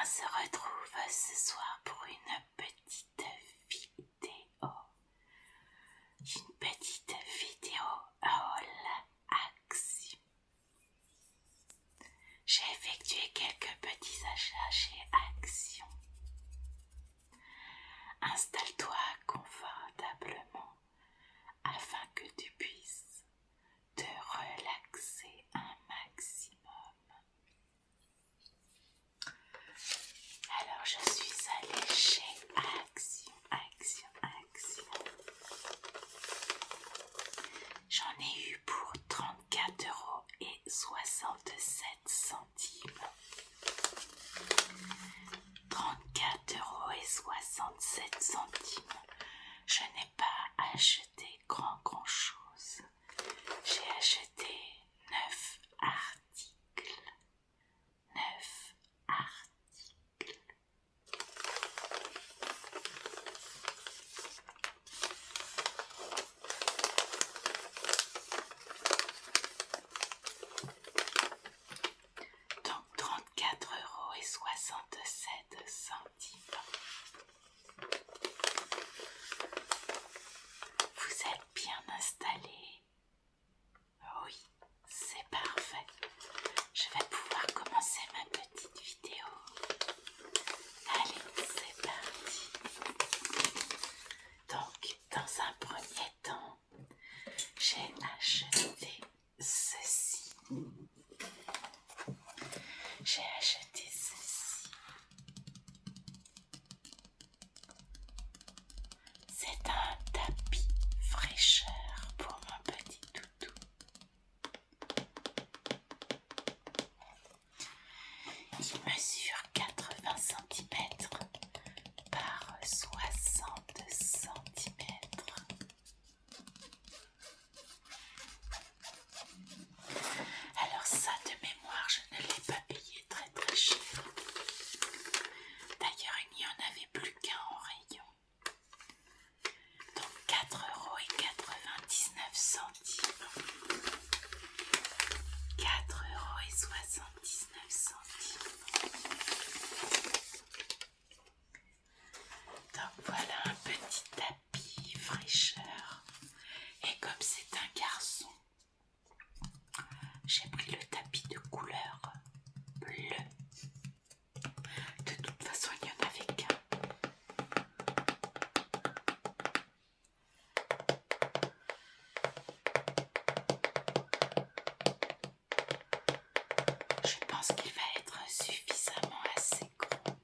se retrouve ce soir pour une petite vidéo. Une petite vidéo haul action. J'ai effectué quelques petits achats chez Action. Installe-toi confortablement afin que tu puisses te relaxer un maximum. Alors je suis allée chez Action. J'en ai eu pour 34,67 €. 34,67 €. Je n'ai pas acheté grand chose. J'ai acheté 9 articles. 9 articles. Donc 34,67 €. Vous êtes bien installés? Oui, c'est parfait. Je vais pouvoir commencer ma petite vidéo. Allez, c'est parti. Donc, dans un premier temps, j'ai acheté ceci. C'est un tapis fraîcheur pour mon petit toutou. Il mesure 80 cm par 60 cm. Alors ça, de mémoire, je ne l'ai pas payé très cher. D'ailleurs, il n'y en avait plus qu'un en rayon. Donc 4,99 €. 4,79 €. Donc voilà un petit tapis fraîcheur. Et comme c'est un garçon, j'ai pris le tapis de couleur bleue. De toute façon, il n'y en avait qu'un. Je pense qu'il va être suffisamment assez gros.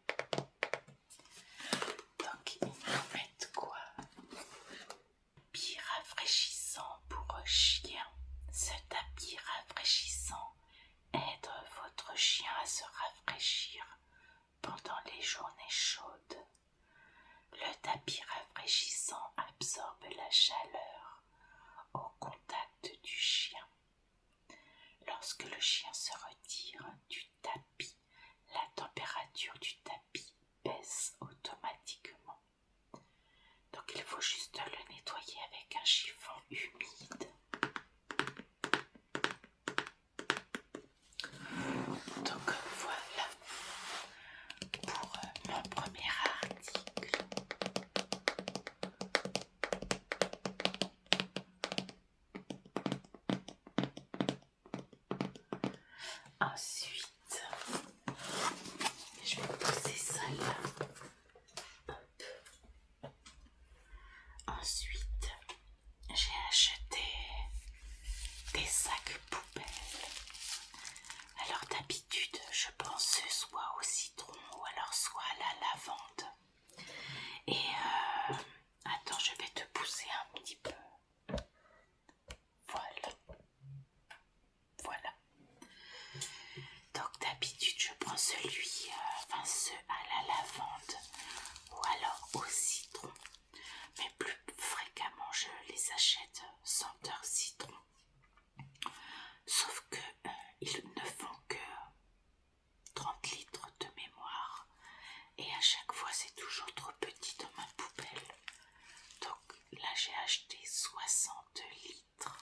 Donc, ils nous mettent quoi? Tapis rafraîchissant pour chien. Ce tapis rafraîchissant aide votre chien à se rafraîchir pendant les journées chaudes. Le tapis rafraîchissant absorbe la chaleur au contact du chien. Lorsque le chien se retire du tapis, la température du tapis baisse automatiquement. Donc il faut juste le nettoyer avec un chiffon humide. Donc voilà pour mon premier article. Ensuite, je vais poser ça là. Hop. Ensuite, j'ai acheté des sacs poubelles. Alors d'habitude, je pense soit au citron ou alors soit à la lavande. Et attends, je vais te pousser un petit peu. Voilà. Donc d'habitude, je prends ceux à la lavande ou alors au citron. Mais plus fréquemment, je les achète senteur citron. Sauf que ils ne font que 30 litres de mémoire. Et à chaque fois, c'est toujours trop petit dans ma poubelle. Donc là, j'ai acheté 60 litres.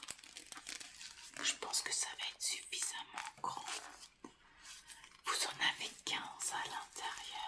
Je pense que ça va être suffisamment grand. Vous en avez 15 à l'intérieur.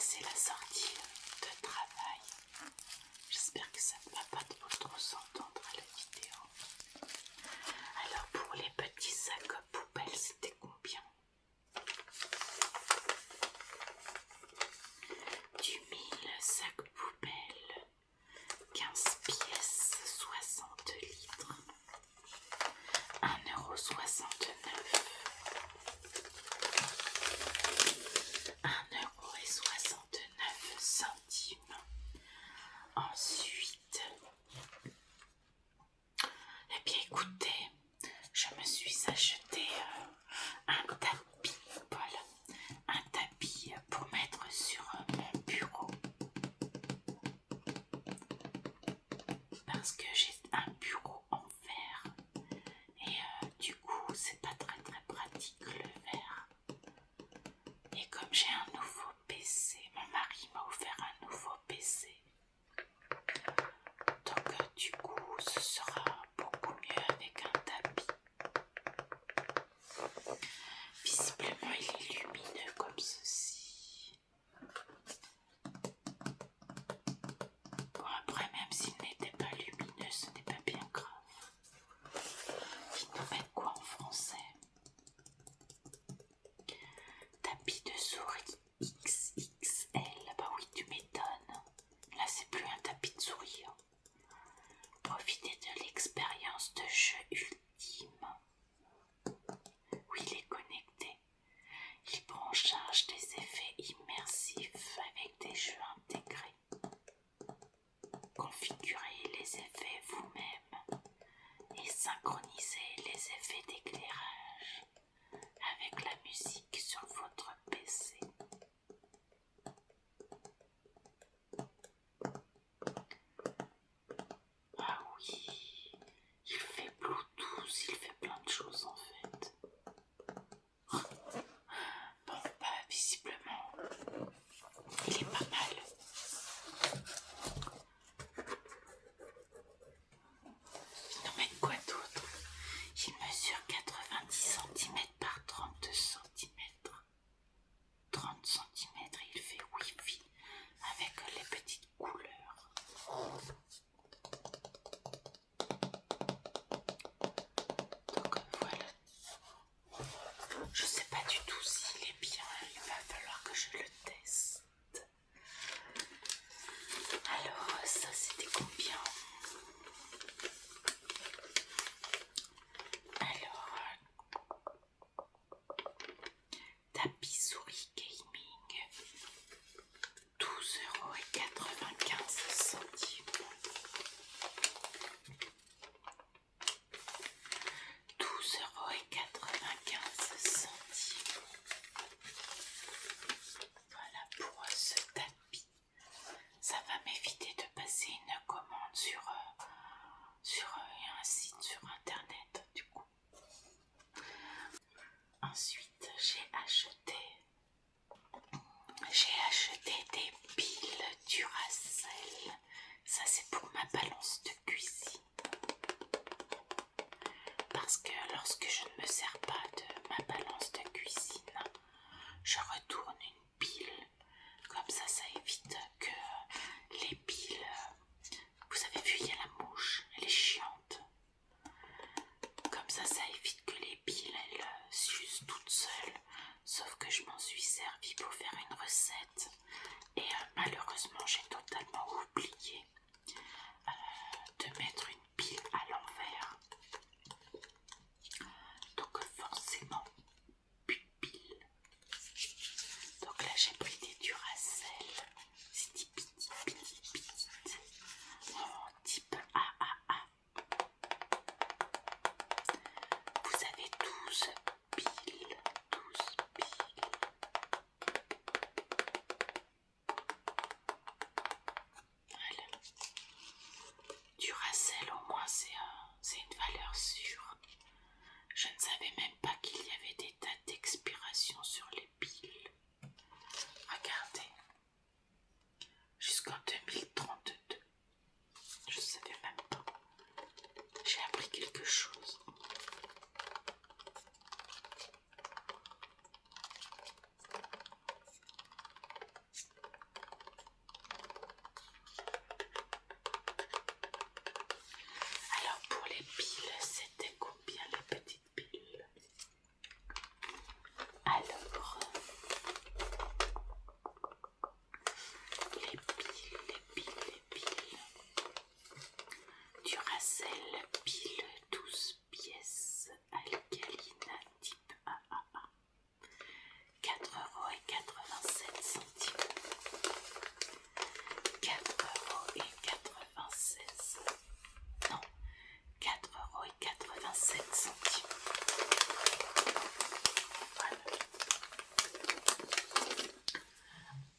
c'est la sortie de travail. J'espère que ça ne va pas trop s'entendre à la vidéo. Alors pour les petits sacs poubelles, c'était combien? Du 1000 sacs poubelles, 15 pièces, 60 litres, 1,69 €. 1,69 €. Ensuite, eh bien écoutez, je me suis acheté un tapis, voilà, un tapis pour mettre sur mon bureau. Parce que j'ai un bureau en verre et du coup c'est pas très pratique le verre. Et comme j'ai un nouveau PC, mon mari m'a offert un nouveau PC. Donc du coup ce sera beaucoup mieux avec un tapis. Visiblement il est lumineux comme ceci. Bon après même s'il n'était pas lumineux ce n'est pas bien grave. Ils nous mettent quoi en français? Tapis de souris XXL. Bah oui, tu m'étonnes. Là, c'est plus un tapis de souris. Hein. Profitez de l'expérience de jeu ultime. Oui, il est connecté. Il prend en charge des effets immersifs avec des jeux intégrés. Configurez les effets vous-même et synchronisez les effets d'éclairage avec la musique sur votre PC. Ah oui, il fait Bluetooth, il fait plein de choses en fait. Bon, bah visiblement, il est pas mal. Ils nous mettent quoi d'autre? Il mesure 90 cm par 32 cm. 30 cm, il fait Wi-Fi avec les petites couleurs. Donc voilà. Je sais pas du tout s'il est bien, il va falloir que je le teste. Alors ça c'était combien? Alors, tapis souris gaming, 12,95 €. 12,95 €. Voilà pour ce tapis. Ça va m'éviter de passer une commande sur un site sur internet du coup. Ensuite j'ai acheté des piles Duracell. Ça c'est pour ma balance de cuisine. Parce que lorsque je ne me sers pas de ma balance de cuisine, je retourne une pile. Comme ça évite que les piles... Vous avez vu, il y a la mouche, elle est chiante. Comme ça évite que les piles, elles s'usent toutes seules. Sauf que je m'en suis servi pour faire une recette. Et malheureusement, j'ai totalement oublié de mettre une pile à l'envers. Donc forcément, plus de pile. Donc là, j'ai pris des Duracell. C'est des petites. En type AAA. Vous avez 12 piles. 12 piles. Voilà.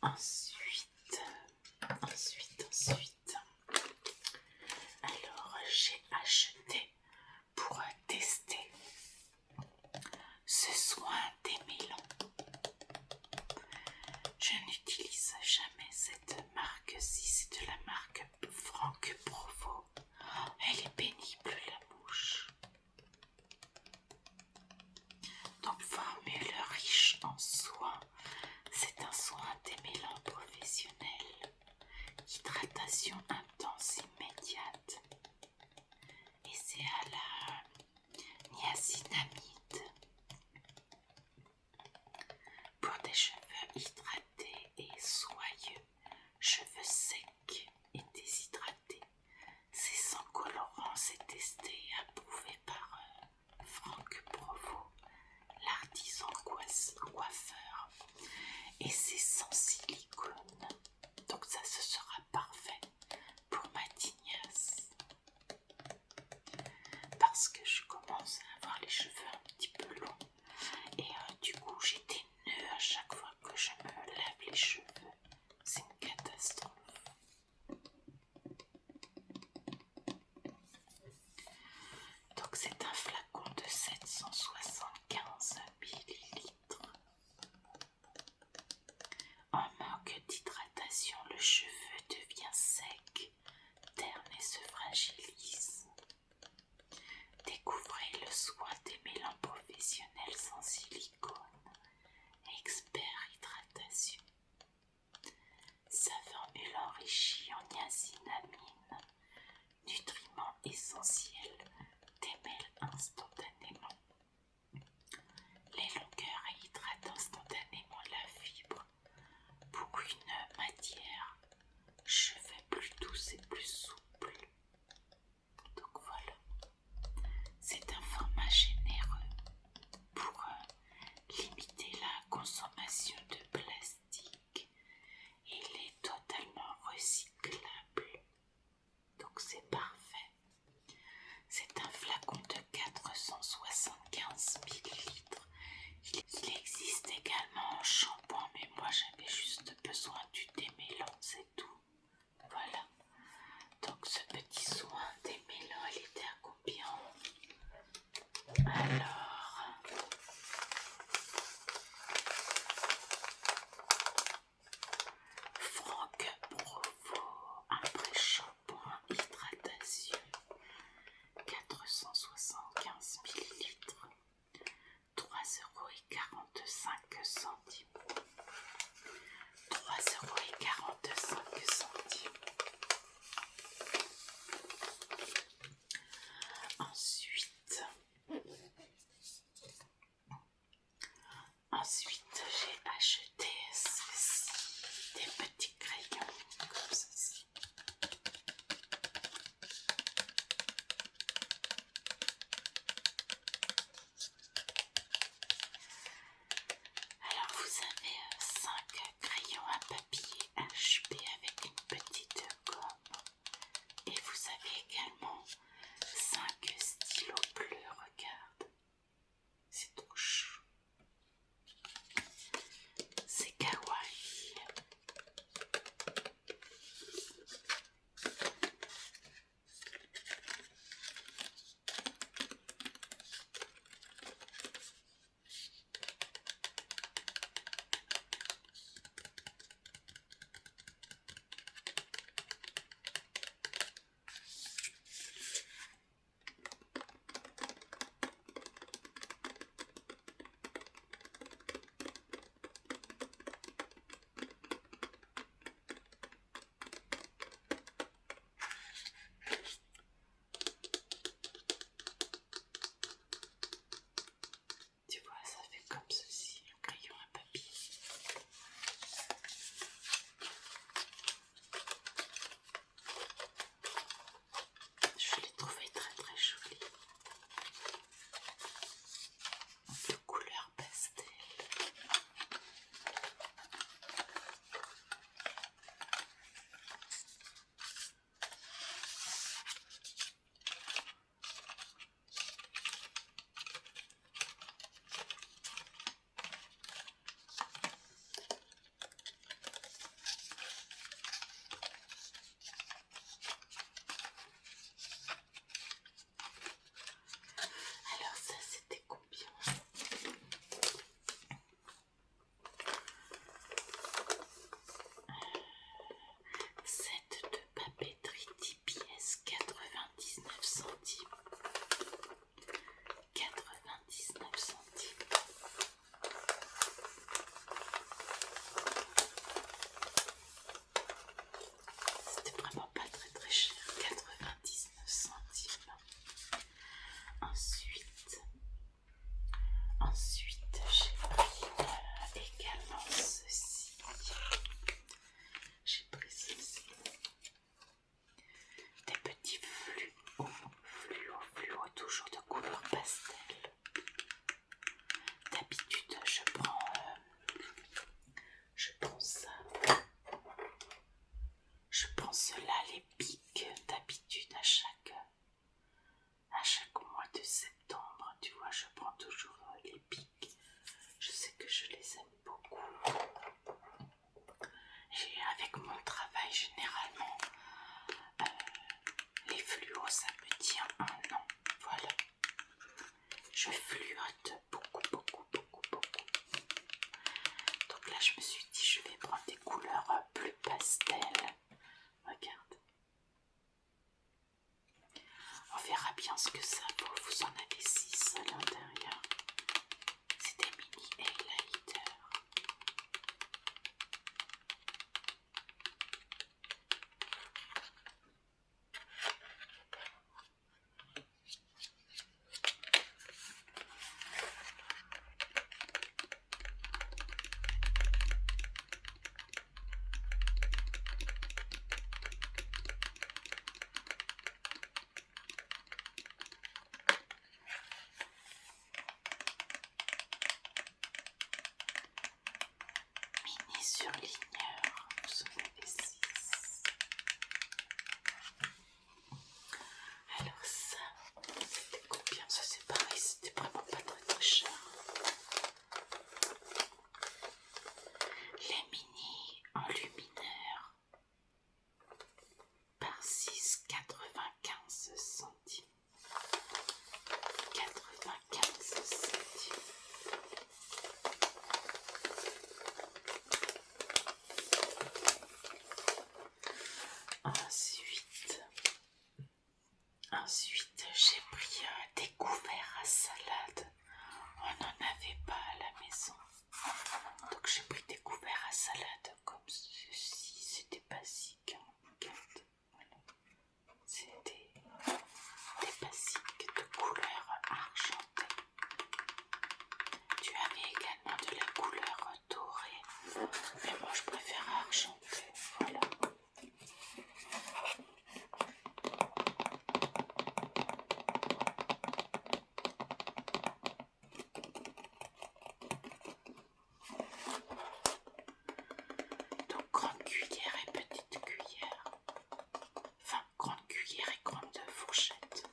Ensuite, alors j'ai acheté pour tester ce soin démêlant. Je n'utilise jamais cette marque-ci, c'est de la marque Franck Provo. Elle est pénible la mouche. Donc formule riche en soins, c'est un soin démêlant professionnel, hydratation intense immédiate, et c'est à la niacinamide pour des cheveux hydratés et soyeux, cheveux secs et déshydratés. C'est sans colorant, c'est testé et approuvé par Franck Provo, l'artisan coiffeur, et c'est sans silicone, donc ça ce sera parfait pour ma tignasse, parce que je commence à avoir les cheveux un petit peu longs et du coup j'ai des nœuds à chaque fois que je me lave les cheveux, c'est une catastrophe. Donc c'est un flacon de 775 millilitres. En manque d'hydratation, le cheveu devient sec, terne et se fragilise. Découvrez le soin démêlant professionnel sans silicone, expert hydratation. Sa formule enrichie en niacinamide, nutriments essentiels, démêle instantanément les longueurs et hydrate instantanément la fibre pour une matière cheveux plus douce et plus souple. Donc voilà, c'est un format généreux pour limiter la consommation de plastique. Il est totalement recyclable, donc c'est parfait. C'est un flacon de 475 millilitres. Il existe également en shampoing, mais moi j'avais juste besoin du démêlant, c'est tout. Voilà. Donc ce petit soin démêlant, il était à combien? Alors, Franck Provo, un pré-shampoing hydratation, 475 millilitres, 3,45 €. 3,45 €. Ensuite, généralement, les fluos, ça me tient un an. Voilà. Je fluote beaucoup. Donc là, je me suis dit, je vais prendre des couleurs plus pastel. Regarde. On verra bien ce que ça vaut. Vous en avez 6 à l'intérieur. C'est des mini highlighters. Mini surligneur, vous en avez 6. Alors ça, c'était combien? Ça c'est pareil, c'était vraiment pas très cher. Les mini enlumineurs par 6, 95 centimes. 95 centimes. Ensuite, j'ai pris des couverts à salade. On n'en avait pas à la maison. Donc j'ai pris des couverts à salade comme ceci. C'était basique. Regarde. Voilà. C'était des basiques de couleur argentée. Tu avais également de la couleur dorée. Mais moi je préfère argentée. Voilà. Donc grande cuillère et petite cuillère. Enfin, grande cuillère et grande fourchette.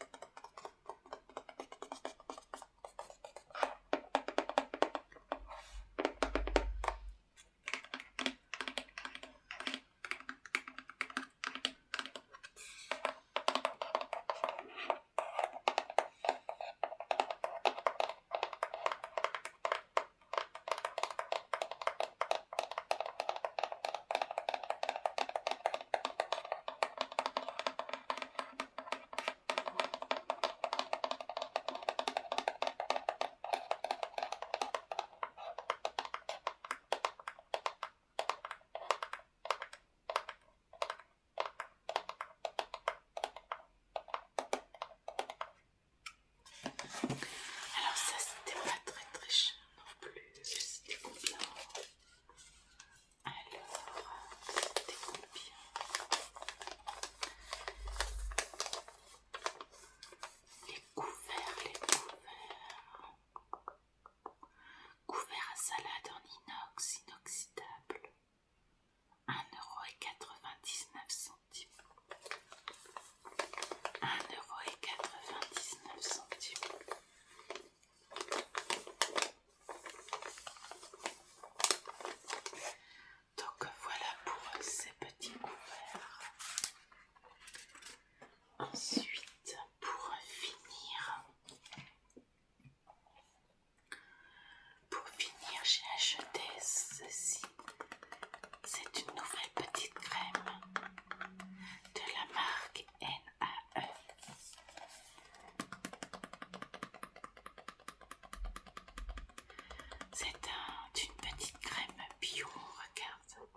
Alors ça c'était pas très cher non plus. C'était combien? Alors, c'était combien? Les couverts. Couverts à salade en inox, inoxydable. 1,99 €. 1,99 €. Donc voilà pour ces petits couverts. Ensuite, pour finir, j'ai acheté ceci. C'est une nouvelle petite crème de la marque NAE. C'est une petite crème bio, regarde.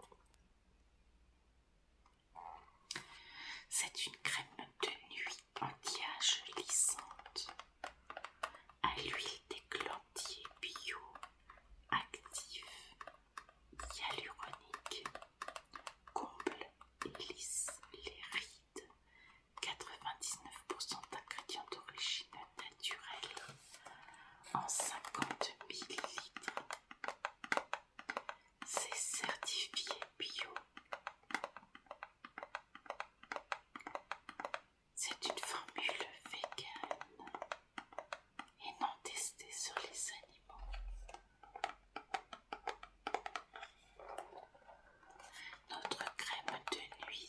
C'est une crème de nuit anti-âge lissante à l'huile d'églantier bio actif hyaluronique. Comble et lisse les rides. 99% d'ingrédients d'origine naturelle en 50 ml. C'est certifié bio. C'est une formule végane et non testée sur les animaux. Notre crème de nuit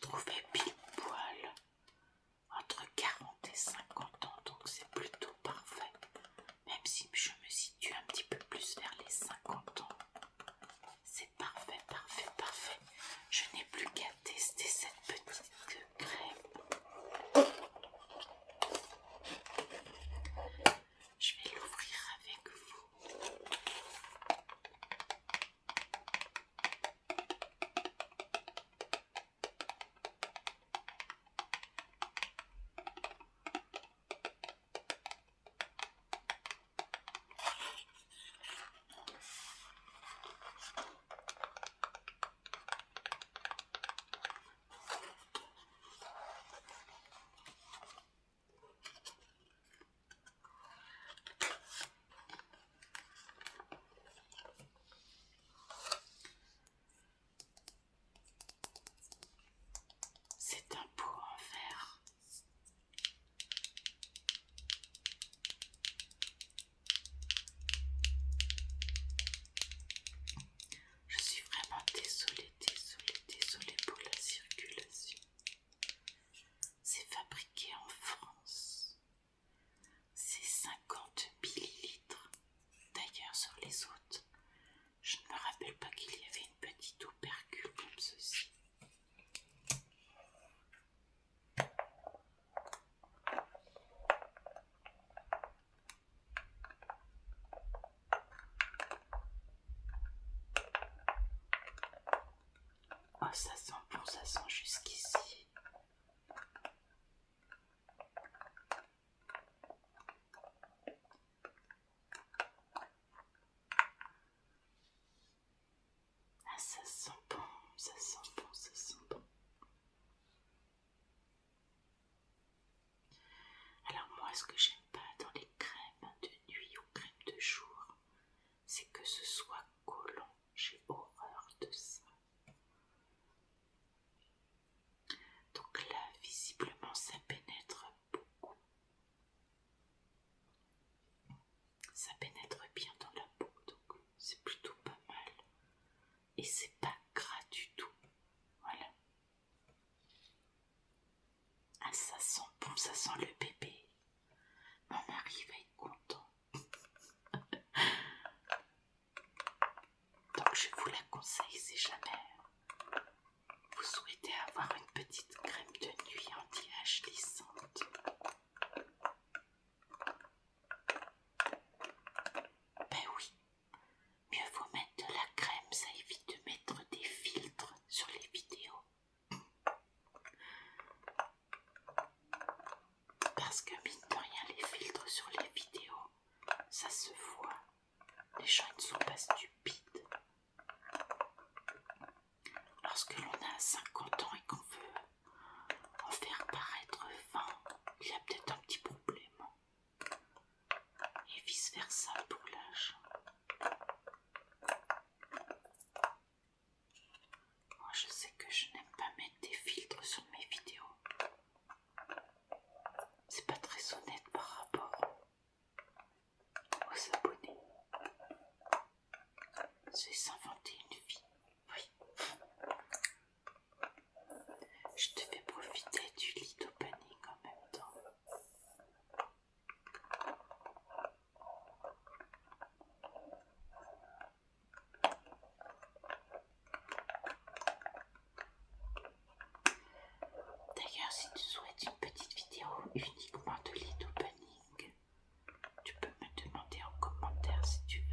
trouvé pile poil entre 40 et 50 ans, donc c'est plutôt parfait. Même si je me situe un petit peu plus vers les 50 ans. C'est parfait, parfait, parfait. Je n'ai plus qu'à tester cette petite crème. Je vais l'ouvrir avec vous. C'est un pot en verre. Je suis vraiment désolée pour la circulation. C'est fabriqué en France. C'est 50 millilitres. D'ailleurs, sur les autres, je ne me rappelle pas qu'il y avait une petite opercule comme ceci. Oh, ça sent bon, ça sent jusqu'ici. Ah, ça sent bon, ça sent bon, ça sent bon. Alors moi, ce que j'aime pas dans les crèmes de nuit ou crèmes de jour, c'est que ce soit collant. J'ai horreur de ça. Donc là, visiblement, ça pénètre beaucoup. Ça pénètre bien dans la peau, donc c'est plutôt pas mal. Et c'est pas gras du tout. Voilà. Ah, ça sent bon, ça sent le bébé. Mon mari va être content. Donc je vous la conseille si jamais vous souhaitez avoir une petite crème de nuit anti-âge lissante. Ben oui, mieux vaut mettre de la crème, ça évite de mettre des filtres sur les vidéos. Parce que mine de rien, les filtres sur les vidéos, ça se voit. Les gens ne sont pas stupides. Lorsque l'on a 50 ans et qu'on veut en faire paraître 20, il y a peut-être un petit problème. Et vice versa pour l'âge. Moi je sais que je n'aime pas mettre des filtres sur mes vidéos. C'est pas très honnête par rapport aux abonnés. C'est s'inventer une vie. Oui. Je te fais profiter du lithopaning en même temps. D'ailleurs, si tu souhaites une petite vidéo uniquement de lithopaning, tu peux me demander en commentaire si tu veux.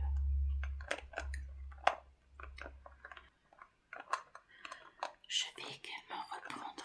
Je vais également reprendre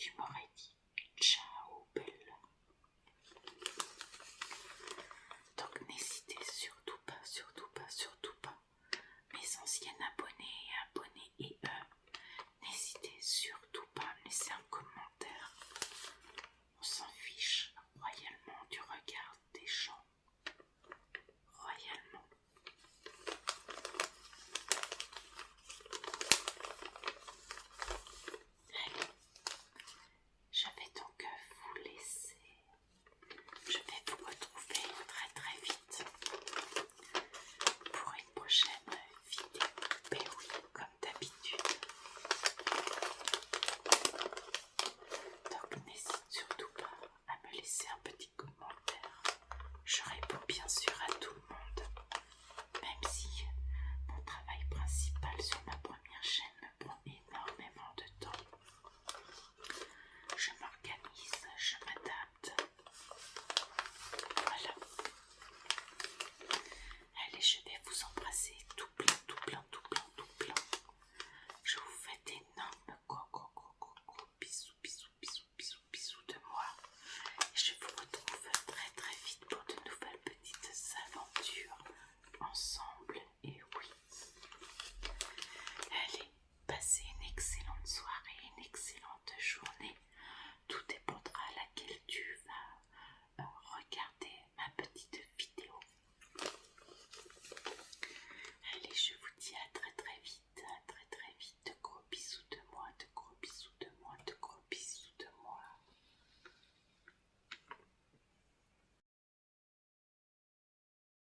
tu m'aurais dit ciao belle. Donc n'hésitez surtout pas, surtout pas, surtout pas, mes anciennes abonnés et abonnés et eux, n'hésitez surtout pas à me laisser un commentaire. On s'en fiche royalement du regard des gens. Royalement. Allez, je vais donc vous laisser. Je vais vous retrouver très très vite pour une prochaine vidéo. Mais oui, comme d'habitude. Donc n'hésite surtout pas à me laisser un petit commentaire. Je réponds bien sûr à tout le monde, même si mon travail principal sur ma première chaîne me prend énormément de temps. Je m'organise, je m'adapte. Voilà. Allez, je vais vous embrasser tout plein, tout plein, tout plein, tout plein. Je vous fais d'énormes gros bisous, bisous, bisous, bisous, bisous de moi. Et je vous retrouve très très vite pour de nouvelles petites aventures ensemble. Et oui. Allez, passez